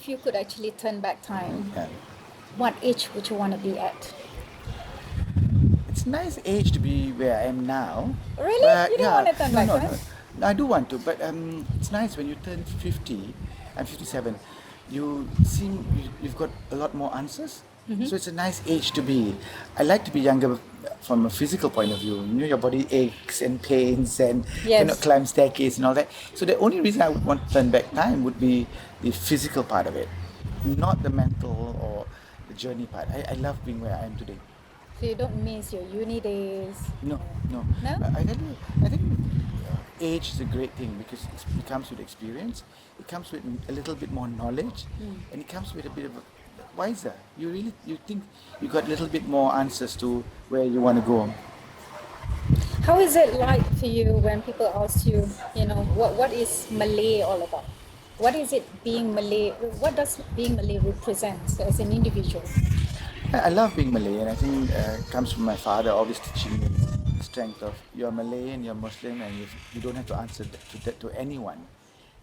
if you could actually turn back time, Yeah. what age would you want to be at? It's a nice age to be where I am now. Really? But You don't yeah, want to turn no, back no, time? no. I do want to, but it's nice when you turn 50. I'm 57. You've got a lot more answers. Mm-hmm. So it's a nice age to be. I like to be younger from a physical point of view. You know, your body aches and pains and cannot Yes. climb staircase and all that. So the only reason I would want to turn back time would be the physical part of it, not the mental or the journey part. I love being where I am today. So you don't miss your uni days? No, no. No? I tell you, I think age is a great thing because it comes with experience, it comes with a little bit more knowledge, and it comes with a bit of a wiser. You think you got a little bit more answers to where you want to go. How is it like for you when people ask you, what is Malay all about? What is it being Malay? What does being Malay represent as an individual? I love being Malay, and I think it comes from my father always teaching me the strength of you're Malay and you're Muslim, and you don't have to answer to anyone.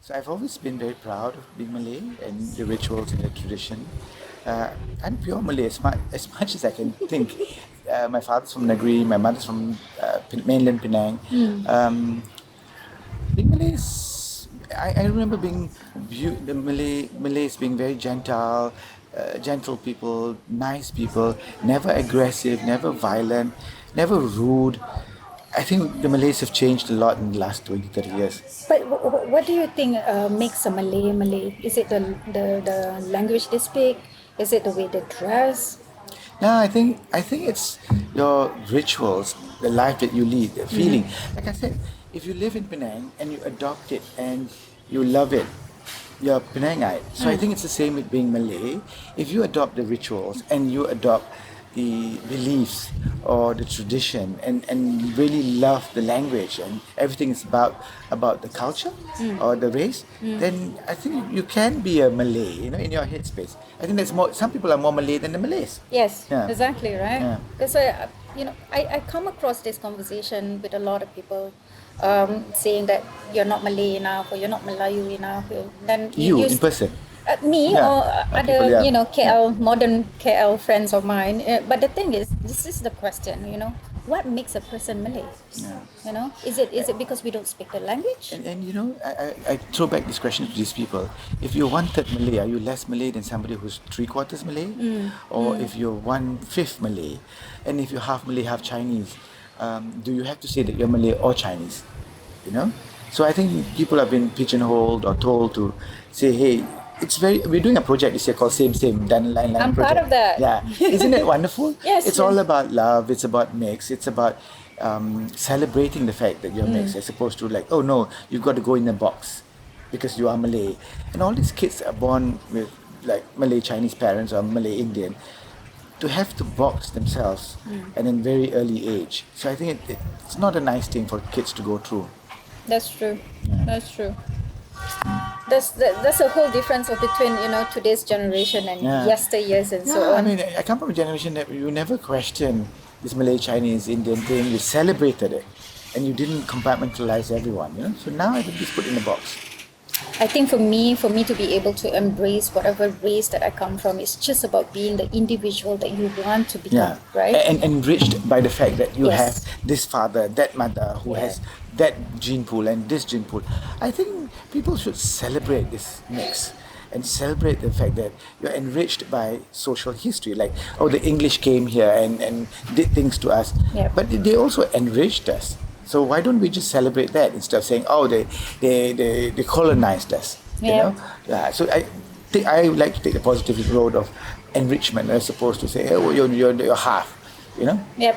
So I've always been very proud of being Malay and the rituals and the tradition. Uh, I'm pure Malay as much as I can think. My father's from Negri, my mother's from mainland Penang. Um, being Malays, I remember being the Malays being very gentle people, nice people, never aggressive, never violent, never rude. I think the Malays have changed a lot in the last 20, 30 years. But what do you think makes a Malay Malay? Is it the language they speak? Is it the way they dress? No, I think it's your rituals, the life that you lead, the feeling. Like I said, if you live in Penang and you adopt it and you love it, you're Penangite. So I think it's the same with being Malay. If you adopt the rituals and you adopt the beliefs or the tradition and really love the language and everything is about the culture or the race, then I think you can be a Malay, in your headspace. I think there's more. Some people are more Malay than the Malays. Yes, Yeah. exactly, right? Yeah. Because I come across this conversation with a lot of people saying that you're not Malay enough or you're not Melayu enough. Then You in person. me Yeah. or People, other yeah. KL modern KL friends of mine. But the thing is, this is the question. What makes a person Malay? Yeah. Is it because we don't speak the language? I throw back this question to these people. If you're 1/3 Malay, are you less Malay than somebody who's 3/4 Malay? Or if you're 1/5 Malay, and if you're half Malay, half Chinese, do you have to say that you're Malay or Chinese? So I think people have been pigeonholed or told to say, hey, we're doing a project this year called Same Done Line I'm project. part of that. Yeah. Isn't it wonderful? Yes, It's yes. all about love, it's about mix, it's about celebrating the fact that you're mixed as opposed to like, oh no, you've got to go in a box because you are Malay. And all these kids are born with like Malay Chinese parents or Malay Indian to have to box themselves at a very early age. So I think it's not a nice thing for kids to go through. That's true. That's true. That's a whole difference of between today's generation and Yeah. yesteryears and so Yeah, on. I mean, I come from a generation that you never questioned this Malay, Chinese, Indian thing. You celebrated it, and you didn't compartmentalize everyone. So now everybody's put in a box. I think for me to be able to embrace whatever race that I come from, it's just about being the individual that you want to become, right? And enriched by the fact that you Yes. have this father, that mother who has that gene pool and this gene pool. I think people should celebrate this mix and celebrate the fact that you're enriched by social history. Like, oh, the English came here and did things to us. Yep. But they also enriched us. So why don't we just celebrate that instead of saying, oh, they colonized us? Yeah. Yeah. So I would like to take the positive road of enrichment as opposed to say, oh, you're half. Yep.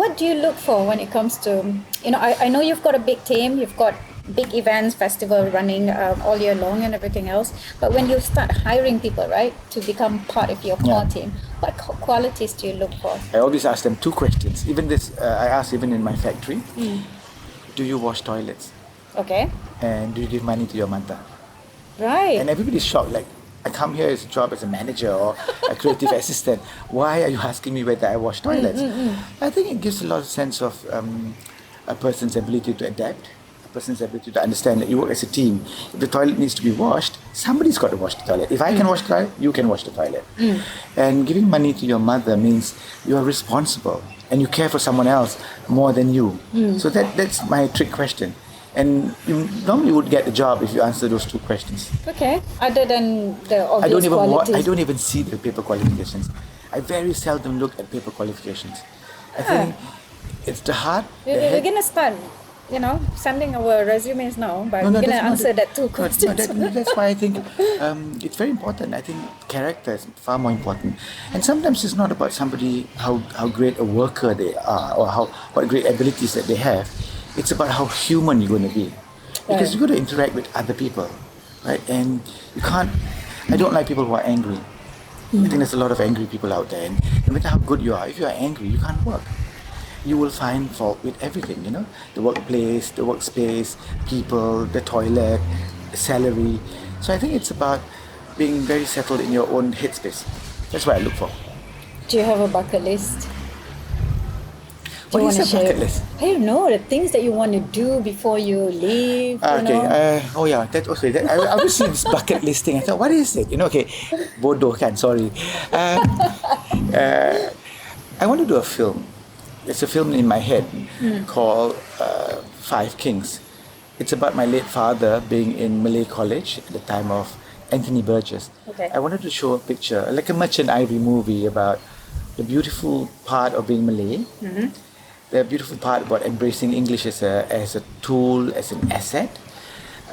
What do you look for when it comes to, I know you've got a big team, you've got big events, festival running all year long and everything else. But when you start hiring people, right, to become part of your core team, what qualities do you look for? I always ask them 2 questions. Even this, I ask even in my factory, do you wash toilets? Okay. And do you give money to your mother? Right. And everybody's shocked, like, I come here as a job as a manager or a creative assistant. Why are you asking me whether I wash toilets? I think it gives a lot of sense of a person's ability to adapt person's ability to understand that you work as a team. If the toilet needs to be washed, somebody's got to wash the toilet. If I can wash the toilet, you can wash the toilet. And giving money to your mother means you are responsible and you care for someone else more than you. So that's my trick question. And you normally would get the job if you answer those two questions. Okay. Other than the obvious qualities. I don't even see the paper qualifications. I very seldom look at paper qualifications. I think it's the heart. We're gonna start, sending our resumes now, but we're gonna answer that two questions. That's why I think it's very important. I think character is far more important. And sometimes it's not about somebody how great a worker they are or what great abilities that they have. It's about how human you're going to be, because you're going to interact with other people, right? And you can't. I don't like people who are angry. I think there's a lot of angry people out there, and no matter how good you are, if you are angry, you can't work. You will find fault with everything, the workplace, the workspace, people, the toilet, the salary. So I think it's about being very settled in your own headspace. That's what I look for. Do you have a bucket list? What is a bucket list? I don't know, the things that you want to do before you leave. Okay. That okay. I was seeing this bucket list thing. I thought, what is it? Okay, bodoh kan. Sorry. I want to do a film. There's a film in my head called Five Kings. It's about my late father being in Malay College at the time of Anthony Burgess. Okay. I wanted to show a picture, like a Merchant Ivory movie, about the beautiful part of being Malay. The beautiful part about embracing English as a tool, as an asset,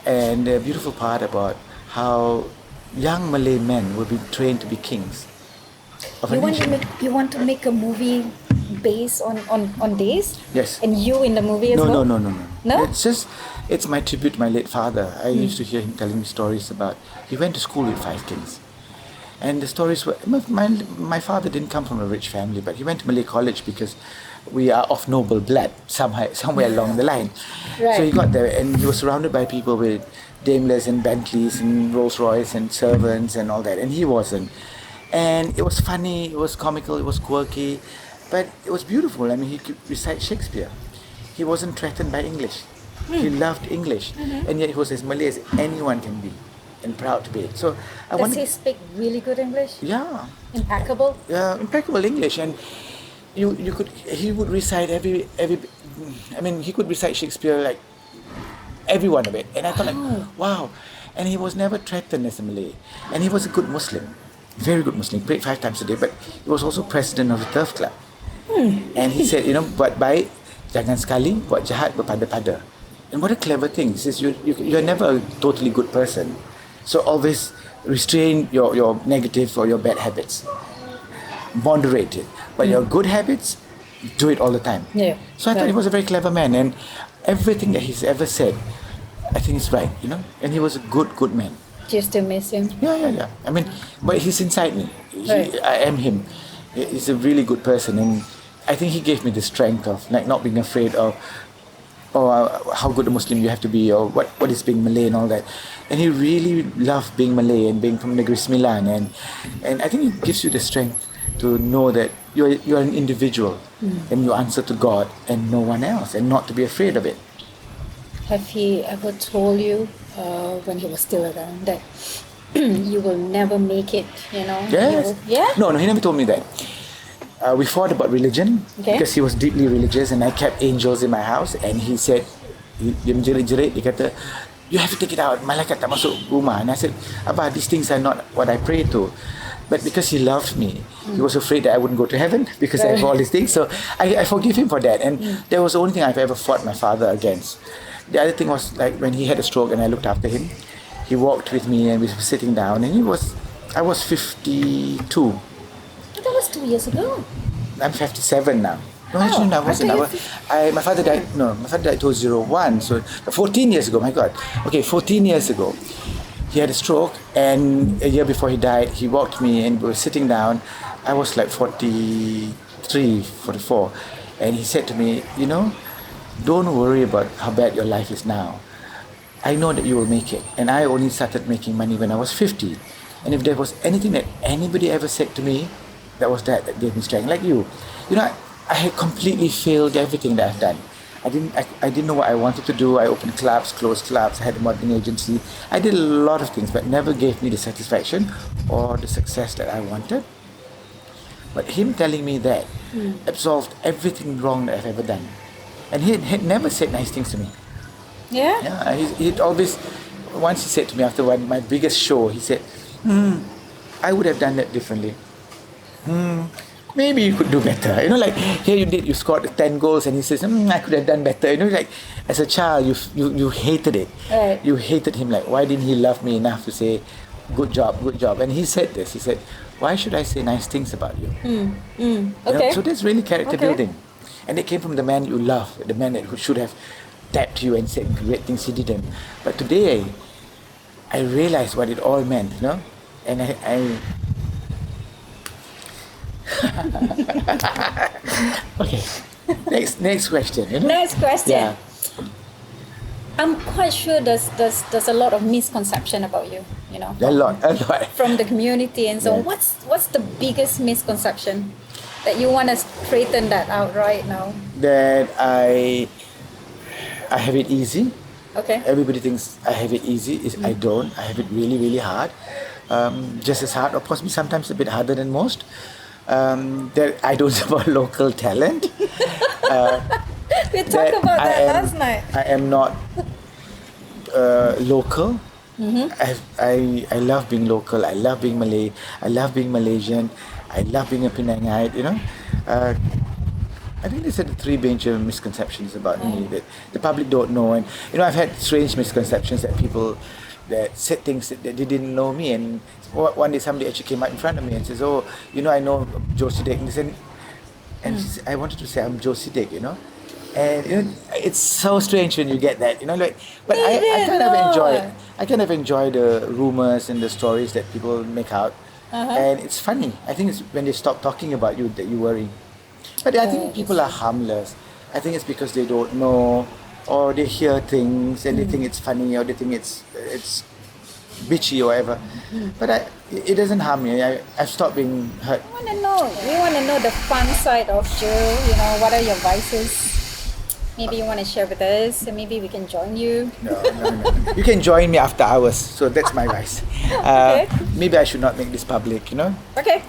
and the beautiful part about how young Malay men will be trained to be kings of a nation. You want to make a movie based on this? Yes. And you in the movie as well? No. No? It's my tribute to my late father. I used to hear him telling me stories about, he went to school with five kings. And the stories were, my father didn't come from a rich family, but he went to Malay College because we are of noble blood somewhere along the line. Right. So he got there and he was surrounded by people with Daimlers and Bentleys and Rolls Royce and servants and all that, and he wasn't. And it was funny, it was comical, it was quirky, but it was beautiful. I mean, he could recite Shakespeare. He wasn't threatened by English. He loved English, and yet he was as Malay as anyone can be, and proud to be it. So Does he speak really good English? Yeah. Impeccable? Yeah, impeccable English, and he would recite he could recite Shakespeare like every one of it, and I thought wow, and he was never threatened as a Malay, and he was a good Muslim, very good Muslim, prayed 5 times a day, but he was also president of the Turf Club, and he said, buat baik jangan sekali, buat jahat berpada-pada, and what a clever thing. He says you're never a totally good person, so always restrain your negative or your bad habits, moderate it. But your good habits, do it all the time. Yeah. So I thought he was a very clever man, and everything that he's ever said, I think is right, And he was a good man. Do you still miss him? Yeah. I mean, but he's inside me. Right. I am him. He's a really good person, and I think he gave me the strength of like not being afraid of how good a Muslim you have to be, or what is being Malay and all that. And he really loved being Malay and being from Negeri Sembilan, and I think it gives you the strength to know that you're an individual and you answer to God and no one else, and not to be afraid of it. Have he ever told you when he was still around that you will never make it, Yes. Yeah? No, he never told me that. We fought about religion because he was deeply religious, and I kept angels in my house, and he said, dia menjerit-jerit, dia kata, you have to take it out, malaikat tak masuk rumah. And I said, Abah, these things are not what I pray to. But because he loved me, he was afraid that I wouldn't go to heaven because I have all these things. So I forgive him for that. And that was the only thing I've ever fought my father against. The other thing was like when he had a stroke and I looked after him, he walked with me and we were sitting down, and I was 52. That was 2 years ago. I'm 57 now. No, actually, I wasn't. My father died. No, my father died in 2001. So 14 years ago. My God. Okay, 14 years ago. He had a stroke, and a year before he died, he walked me and we were sitting down. I was like 43, 44, and he said to me, don't worry about how bad your life is now. I know that you will make it, and I only started making money when I was 50. And if there was anything that anybody ever said to me, that gave me strength. Like you, I had completely failed everything that I've done. I didn't know what I wanted to do. I opened clubs, closed clubs, I had a modeling agency. I did a lot of things, but never gave me the satisfaction or the success that I wanted. But him telling me that absolved everything wrong that I've ever done. And he had never said nice things to me. Yeah. Yeah, he'd always, once he said to me after my biggest show, he said, I would have done that differently. Maybe you could do better. You know, like here you scored 10 goals, and he says, I could have done better. You know, like as a child, you hated it. Right. You hated him. Like, why didn't he love me enough to say, good job, good job? And he said this. He said, why should I say nice things about you? You know, Okay. so that's really character Okay. building, and it came from the man you love, the man that who should have tapped you and said great things he didn't. But today, I realized what it all meant. You know, and I okay. Next question. You know? Next question. Yeah. I'm quite sure there's a lot of misconception about you. You know, A lot. from the community and so on. Yeah. What's the biggest misconception that you want to straighten that out right now? That I have it easy. Okay. Everybody thinks I have it easy. I don't. I have it really, really hard. Just as hard, or possibly sometimes a bit harder than most. That I don't support local talent. We talked about that last night. I am not local. I love being local. I love being Malay. I love being Malaysian. I love being a Penangite. You know, I think these are the three major misconceptions about me that the public don't know. And you know, I've had strange misconceptions that people that said things that they didn't know me. And one day somebody actually came out in front of me and says, "Oh, you know, I know Joe Sidek." And she said, I wanted to say I'm Joe Sidek, you know. And you know, it's so strange when you get that, you know, like. But I kind of enjoy it. I kind of enjoy the rumors and the stories that people make out, and it's funny. I think it's when they stop talking about you that you worry. But I think people are harmless. I think it's because they don't know, or they hear things and they think it's funny, or they think it's bitchy or whatever. But it doesn't harm me. I've stopped being hurt. We want to know the fun side of Joe. You know, what are your vices? Maybe you want to share with us, and maybe we can join you. No. You can join me after hours. So that's my advice. Okay. Maybe I should not make this public, you know. Okay.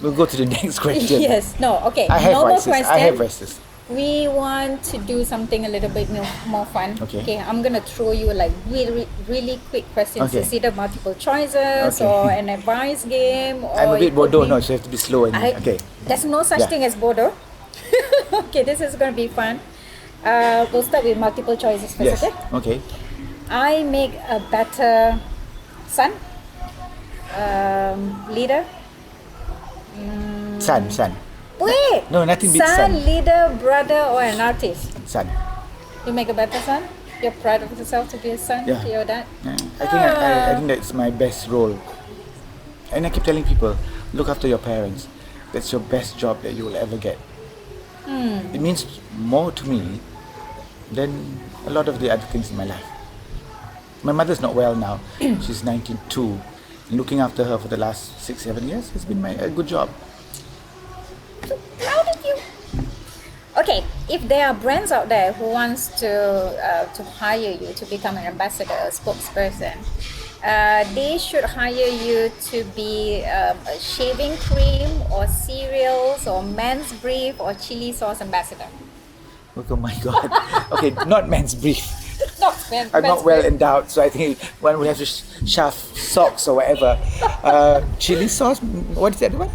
We'll go to the next question. Yes. No. Okay. I have no more vices. question. I have vices. We want to do something a little bit more fun. Okay. I'm gonna throw you like really quick questions. Okay. It's either multiple choices Okay. or an advice game. Or I'm a bit it could bodoh, be- no, so you have to be slow. Okay. There's no such Yeah. thing as bodo. Okay, this is gonna be fun. We'll start with multiple choices first. Yes. Okay. Okay. I make a better son, leader. Son. Wait. No, nothing beats son. Leader, brother, or an artist. Son. You make a better son. You're proud of yourself to be a son Yeah. to your dad. Yeah. I think that's my best role. And I keep telling people, look after your parents. That's your best job that you will ever get. It means more to me than a lot of the other things in my life. My mother's not well now. She's 92. Looking after her for the last 6-7 years has been a good job. Proud of you. Okay, if there are brands out there who wants to hire you to become an ambassador, a spokesperson, they should hire you to be a shaving cream or cereals or men's brief or chili sauce ambassador. Oh my God. Okay, not men's brief. No, men's I'm not well brief. endowed, so I think one would have to shove socks or whatever. Chili sauce? What is that one?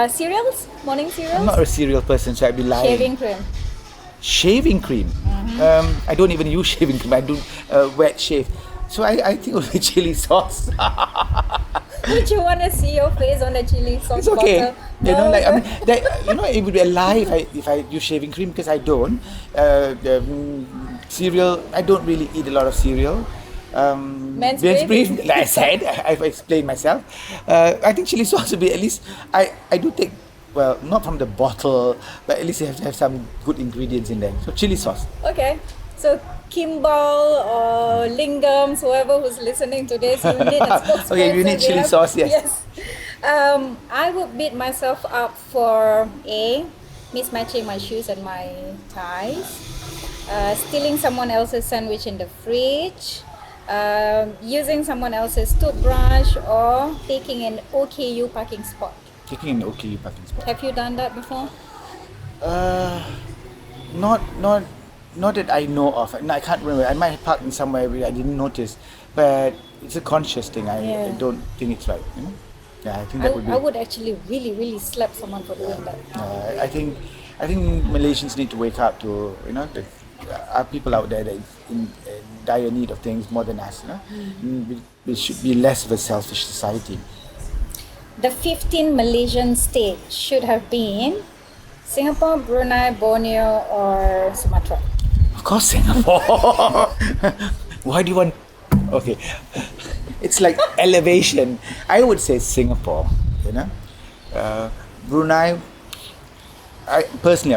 Cereals, morning cereals. I'm not a cereal person, so I'd be lying. Shaving cream. Shaving cream? I don't even use shaving cream. I do wet shave. So I think it would be chili sauce. Would you want to see your face on the chili sauce It's okay. bottle? You know, No. like it would be a lie if I use shaving cream, because I don't. Cereal, I don't really eat a lot of cereal. Men's brief, like I said, I've explained myself. I think chili sauce would be at least. I do take, well, not from the bottle, but at least you have to have some good ingredients in there. So chili sauce. Okay, so Kimball or Lingams, whoever who's listening to this, you need a spokesperson. Okay, you need chili sauce, yes. I would beat myself up for A, mismatching my shoes and my ties, stealing someone else's sandwich in the fridge, using someone else's toothbrush, or taking an OKU parking spot. Taking an okay parking spot. Have you done that before? Not that I know of. No, I can't remember. I might have parked in somewhere where I didn't notice, but it's a conscious thing. I don't think it's right. You know? Yeah, I think that would be. I would actually really slap someone for doing that. I think Malaysians need to wake up to, you know, there are people out there that is in dire need of things more than us. You know, we should be less of a selfish society. The 15 Malaysian states should have been Singapore, Brunei, Borneo, or Sumatra. Of course, Singapore. Why do you want? Okay, it's like elevation. I would say Singapore. You know, Brunei. I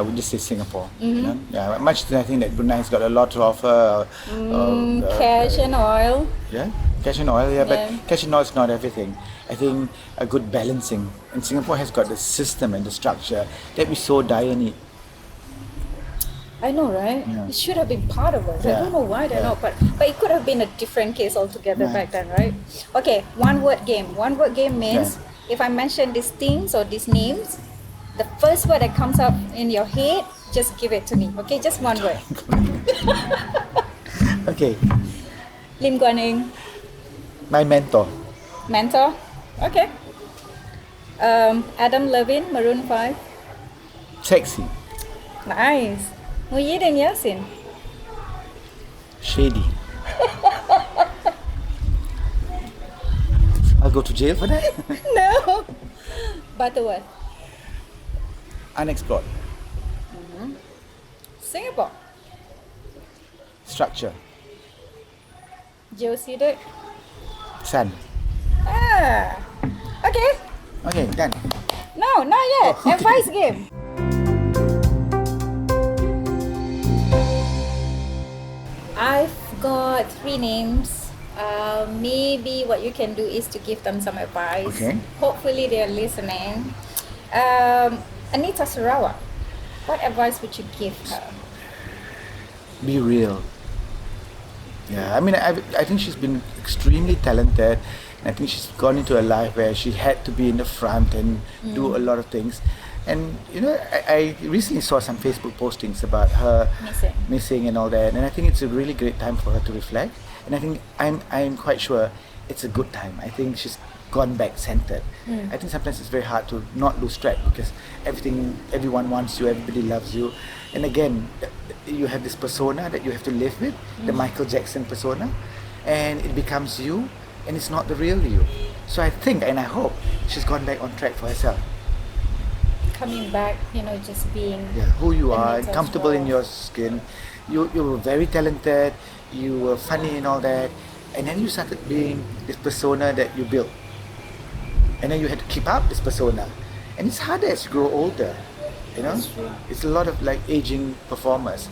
would just say Singapore. You know? Yeah, much as I think that Brunei's got a lot to offer. Cash and oil. Yeah, cash and oil. Yeah, but Yeah. cash and oil is not everything. I think a good balancing, and Singapore has got the system and the structure that we so dire need. I know, right? Yeah. It should have been part of us. I Yeah. don't know why they're Yeah. not, but it could have been a different case altogether Right. back then, right? Okay, one word game. One word game means if I mention these things or these names, the first word that comes up in your head, just give it to me. Okay, just one word. Okay, Lim Guan Eng, my mentor. mentor. Okay. Adam Levine, Maroon 5. Sexy. Nice. Muhyiddin Yassin. Shady. I'll go to jail for that. No. Butterworth. Unexplored. Singapore. Structure. Joe Sidek. Sun. Ah. Okay. Okay, done. No, not yet. Oh, okay. Advice game. I've got 3 names. Maybe what you can do is to give them some advice. Okay. Hopefully they're listening. Anita Sarawak. What advice would you give her? Be real. Yeah, I mean, I think she's been extremely talented. I think she's gone into a life where she had to be in the front and do a lot of things. And you know, I recently saw some Facebook postings about her missing and all that, and I think it's a really great time for her to reflect. And I think I'm quite sure it's a good time. I think she's gone back centered. I think sometimes it's very hard to not lose track because everyone wants you, everybody loves you, and again, you have this persona that you have to live with, the Michael Jackson persona, and it becomes you, and it's not the real you. So I think and I hope she's gone back on track for herself. Coming back, just being Who you are, Anita comfortable in Sarawak. your skin. You were very talented, you were funny and all that, and then you started being this persona that you built. And then you had to keep up this persona. And it's harder as you grow older. You know? That's true. It's a lot of like aging performers.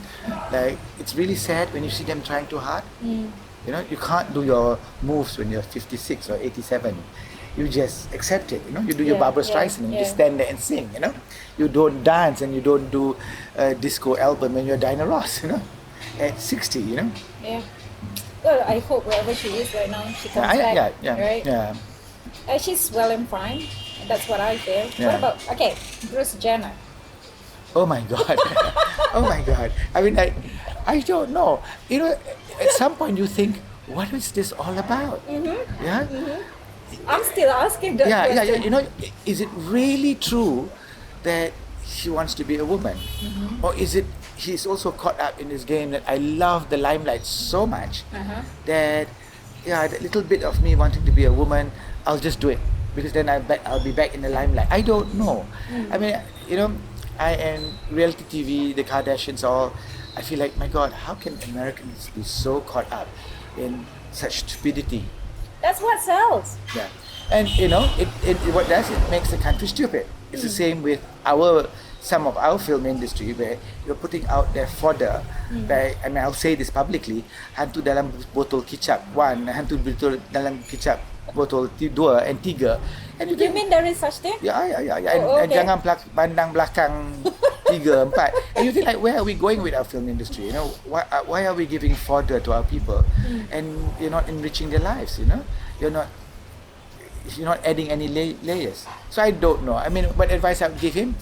Like it's really sad when you see them trying too hard. You know, you can't do your moves when you're 56 or 87. You just accept it, you do your Barbra Streisand and you just stand there and sing, You don't dance and you don't do a disco album when you're Diana Ross, at 60, Yeah. Well, I hope wherever she is right now, she comes back. Right? Yeah. She's well and fine. That's what I feel. Yeah. What about, Bruce Jenner? Oh my God. Oh my God. I mean, I don't know. At some point you think, what is this all about? Yeah? I'm still asking that question. Yeah. Is it really true that she wants to be a woman? Or is it he's also caught up in this game that I love the limelight so much that that little bit of me wanting to be a woman, I'll just do it because then I'll be back in the limelight. I don't know. I mean, I and reality TV, the Kardashians, all. I feel like, my God, how can Americans be so caught up in such stupidity? That's what sells. Yeah, and it what does it makes the country stupid. It's the same with some of our film industry where you're putting out their fodder. Where, I mean, I'll say this publicly: hantu dalam botol kicap 1, hantu dalam kicap botol 2 and 3. And You mean there is such thing? Yeah. Oh, And okay. jangan pandang belakang 3, 4. And you think like, where are we going with our film industry? You know, why are we giving fodder to our people, and you're not enriching their lives? You know, you're not adding any layers. So I don't know. I mean, what advice I would give him?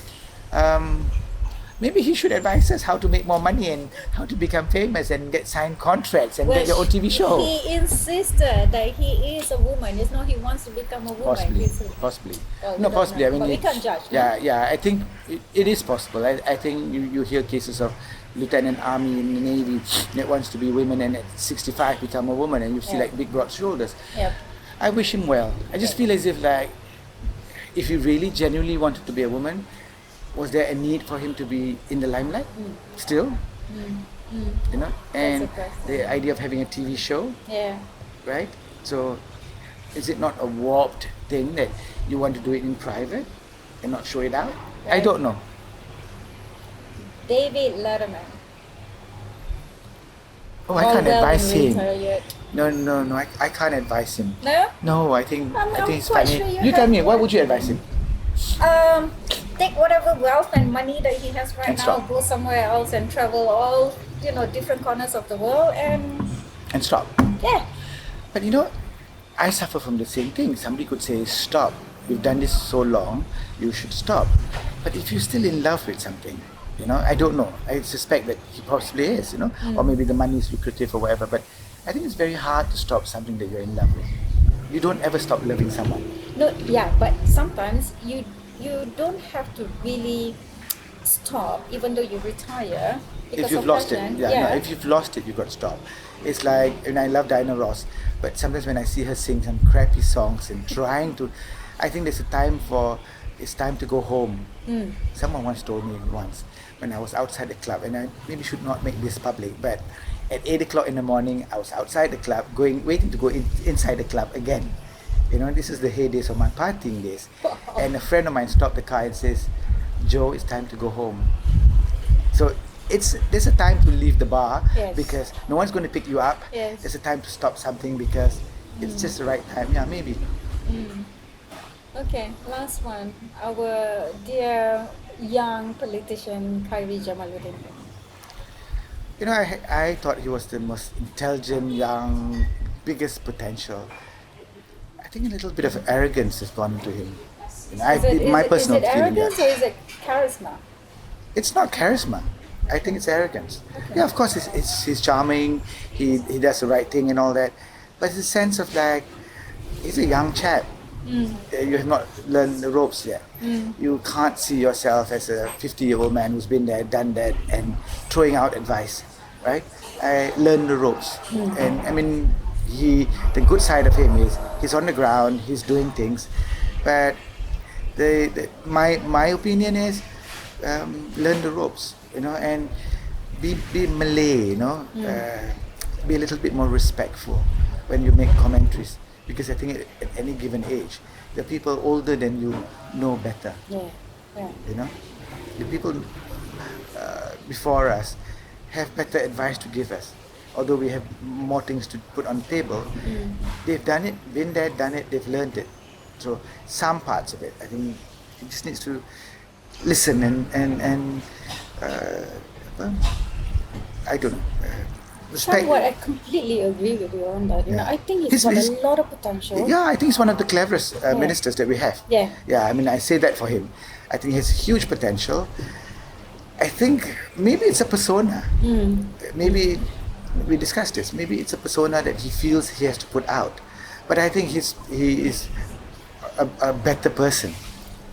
Maybe he should advise us how to make more money and how to become famous and get signed contracts and get your own TV show. He insisted that he is a woman. It's not he wants to become a woman. Possibly. Well, No, possibly. Know. I mean, But we can't judge. Yeah. I think it is possible. I think you hear cases of Lieutenant Army in the Navy that wants to be women and at 65 become a woman, and you see like big broad shoulders. Yep. I wish him well. I just feel as if like, if he really genuinely wanted to be a woman, was there a need for him to be in the limelight still? You know, and the idea of having a TV show, right? So, is it not a warped thing that you want to do it in private and not show it out? Right. I don't know. David Letterman. Oh, I can't advise him. Yet. No, I can't advise him. No? No, I think it's quite funny. sure You tell me, what would you advise him? Take whatever wealth and money that he has right And now, stop. go somewhere else and travel all, different corners of the world and stop. Yeah. But you know, I suffer from the same thing. Somebody could say, stop. You've done this so long, you should stop. But if you're still in love with something, I don't know. I suspect that he possibly is, or maybe the money is lucrative or whatever. But I think it's very hard to stop something that you're in love with. You don't ever stop loving someone. No, yeah, but sometimes you don't have to really stop, even though you retire. If you've lost it, no, if you've lost it, you've got to stop. It's like, and I love Diana Ross, but sometimes when I see her sing some crappy songs and trying to, I think there's a time it's time to go home. Someone once told me once, when I was outside the club, and I maybe should not make this public, but at 8 o'clock in the morning, I was outside the club, waiting to go inside the club again. This is the heydays of my partying days. And a friend of mine stopped the car and says, Joe, it's time to go home. So there's a time to leave the bar because no one's going to pick you up. Yes. There's a time to stop something because it's just the right time. Yeah, maybe. Okay, last one. Our dear young politician, Khairi Jamaluddin. I thought he was the most intelligent, young, biggest potential. I think a little bit of arrogance has gone into him. My personal feeling. Is it arrogance or is it charisma? It's not charisma. I think it's arrogance. Okay. Yeah, of course, he's charming. He does the right thing and all that. But it's a sense of like, he's a young chap. You have not learned the ropes yet. You can't see yourself as a 50-year-old man who's been there, done that, and throwing out advice, right? I learned the ropes. And I mean, the good side of him is he's on the ground, he's doing things. But my opinion is learn the ropes, and be Malay, be a little bit more respectful when you make commentaries. Because I think at any given age, the people older than you know better. Yeah. The people before us have better advice to give us. Although we have more things to put on the table, they've done it, been there, done it, they've learned it. So some parts of it, I think, it just needs to listen and well, I don't know. Somewhat, I completely agree with you on that. I think he's got a lot of potential. Yeah, I think he's one of the cleverest ministers that we have. Yeah. Yeah, I mean, I say that for him. I think he has huge potential. I think maybe it's a persona. Maybe we discussed this. Maybe it's a persona that he feels he has to put out. But I think he is a better person.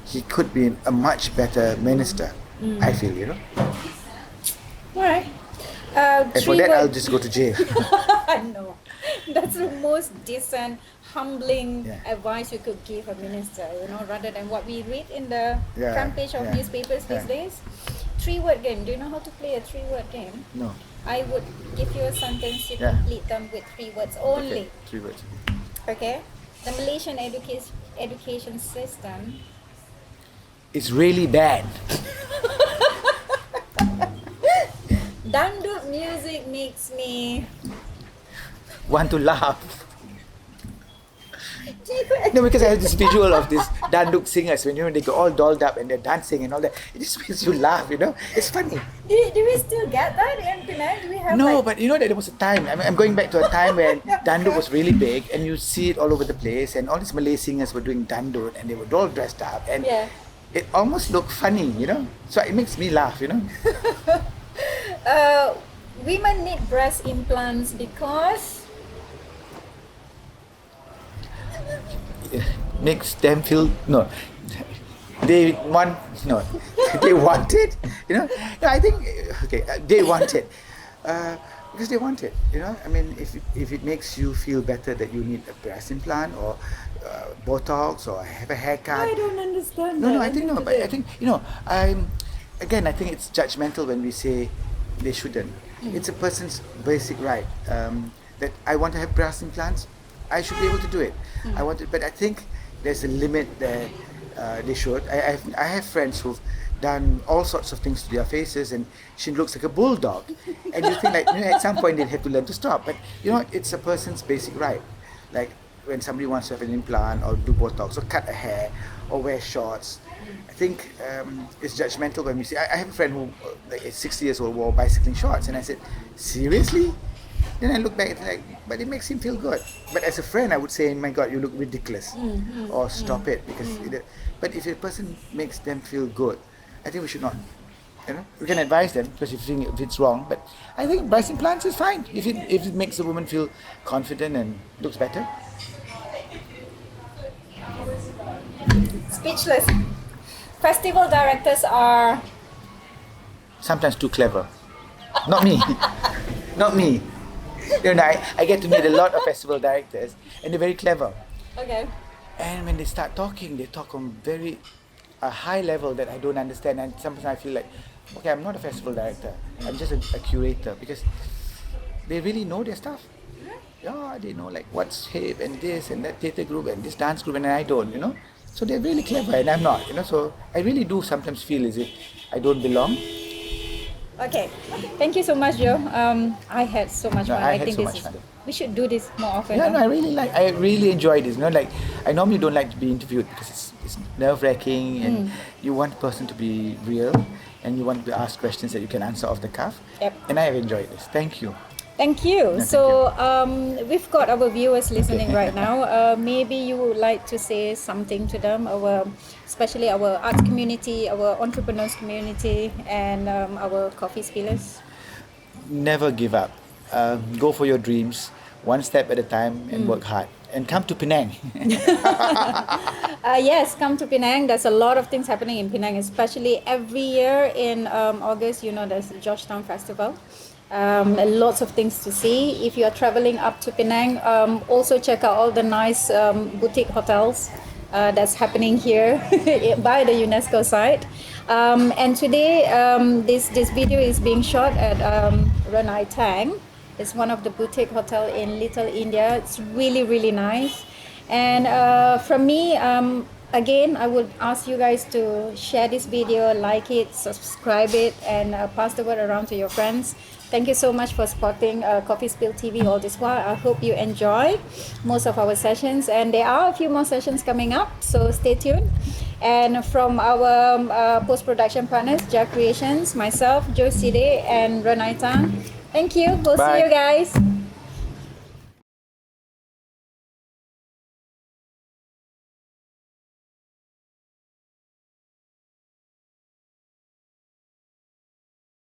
He could be a much better minister. I feel, All right. And for that, I'll just go to jail. No, that's the most decent, humbling advice you could give a minister, rather than what we read in the front page of newspapers these days. 3-word game. Do you know how to play a 3-word game? No. I would give you a sentence, you complete them with 3 words only. Okay, 3 words. Okay? The Malaysian education system. It's really bad. Dangdut music makes me want to laugh. No, because I have this visual of this danduk singers when they go all dolled up and they're dancing and all that. It just makes you laugh, It's funny. Do we still get that in Penang? Do we have No, like... but that there was a time. I'm going back to a time when dandut was really big, and you see it all over the place, and all these Malay singers were doing dandut, and they were all dressed up, and Yeah. it almost looked funny, So it makes me laugh, Women need breast implants because It makes them feel they want they want it, No, I think they want it. Because they want it, I mean, if it makes you feel better that you need a breast implant or Botox or have a haircut. I don't understand. No, I think no, but I think I think it's judgmental when we say they shouldn't. It's a person's basic right that I want to have breast implants. I should be able to do it. I want it, but I think there's a limit that they should. I have friends who've done all sorts of things to their faces, and she looks like a bulldog. And you think at some point they have to learn to stop. But it's a person's basic right. Like when somebody wants to have an implant or do Botox or cut a hair or wear shorts. I think it's judgmental when we see. I have a friend who, is 60 years old, wore bicycling shorts, and I said, seriously? Then I look back and but it makes him feel good. But as a friend, I would say, my God, you look ridiculous, or stop it, because. But if a person makes them feel good, I think we should not. We can advise them because if it's wrong. But I think breast implants is fine if it makes the woman feel confident and looks better. speechless. Festival directors are Sometimes too clever. Not me. Not me. I get to meet a lot of festival directors, and they're very clever. okay. And when they start talking, they talk on a high level that I don't understand. And sometimes I feel like, okay, I'm not a festival director. I'm just a curator, because they really know their stuff. Yeah, they know what's hip and this and that theatre group and this dance group, and I don't, So they're really clever and I'm not, So I really do sometimes feel as if I don't belong. Okay. Thank you so much, Joe. I had so much No, fun. I had think so this much is, fun. we should do this more often. Yeah, no, I really enjoy this. I normally don't like to be interviewed because it's nerve-wracking, and you want the person to be real, and you want to ask questions that you can answer off the cuff. Yep. And I have enjoyed this. Thank you. Thank you. thank So we've got our viewers listening right now. Maybe you would like to say something to them, especially our arts community, our entrepreneurs community, and our coffee spillers. Never give up. Go for your dreams, one step at a time, and work hard. And come to Penang. Yes, come to Penang. There's a lot of things happening in Penang, especially every year in August. There's the Georgetown Festival. Lots of things to see. If you are traveling up to Penang, also check out all the nice boutique hotels that's happening here by the UNESCO site. And today, this video is being shot at Ranai Tang. It's one of the boutique hotel in Little India. It's really, really nice. And from me, again, I would ask you guys to share this video, like it, subscribe it, and pass the word around to your friends. Thank you so much for supporting Coffee Spill TV all this while. I hope you enjoy most of our sessions, and there are a few more sessions coming up, so stay tuned. And from our post-production partners, Jack Creations, myself, Joe Sidek, and Renai Tan, thank you. We'll Bye. see you guys.